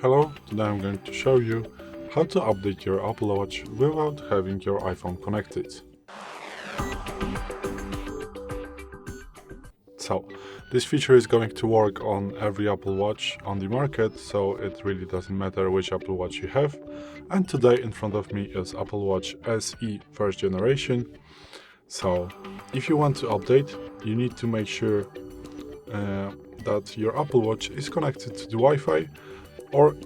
Hello, today I'm going to show you how to update your Apple Watch without having your iPhone connected. So, this feature is going to work on every Apple Watch on the market, so it really doesn't matter which Apple Watch you have. And today in front of me is Apple Watch SE first generation. So, if you want to update, you need to make sure that your Apple Watch is connected to the Wi-Fi or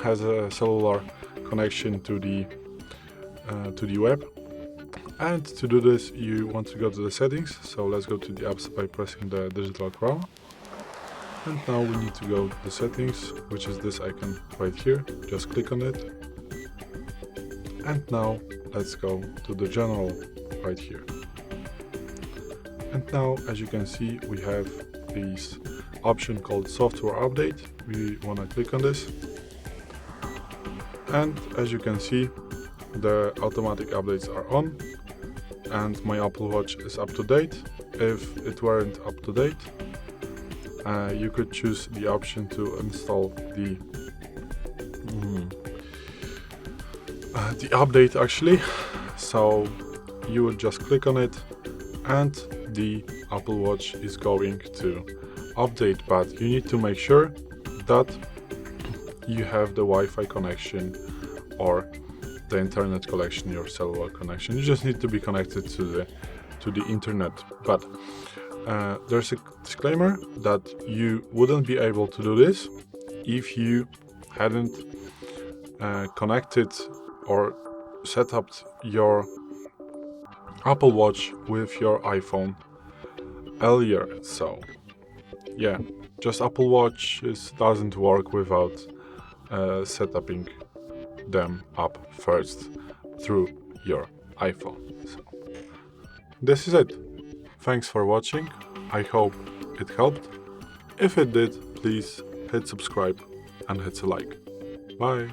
has a cellular connection to the web. And to do this, you want to go to the settings. So let's go to the apps by pressing the digital crown. And now we need to go to the settings, which is this icon right here. Just click on it. And now let's go to the general right here. And now, as you can see, we have this option called software update. We want to click on this. And as you can see, the automatic updates are on and my Apple Watch is up to date. If it weren't up to date, you could choose the option to install the update actually. So you would just click on it and the Apple Watch is going to update, but you need to make sure that you have the Wi-Fi connection or the internet connection, your cellular connection. You just need to be connected to the internet. But there's a disclaimer that you wouldn't be able to do this if you hadn't connected or set up your Apple Watch with your iPhone earlier. So yeah, just Apple Watch doesn't work without setting them up first through your iPhone. So, this is it. Thanks for watching. I hope it helped. If it did, please hit subscribe and hit a like. Bye.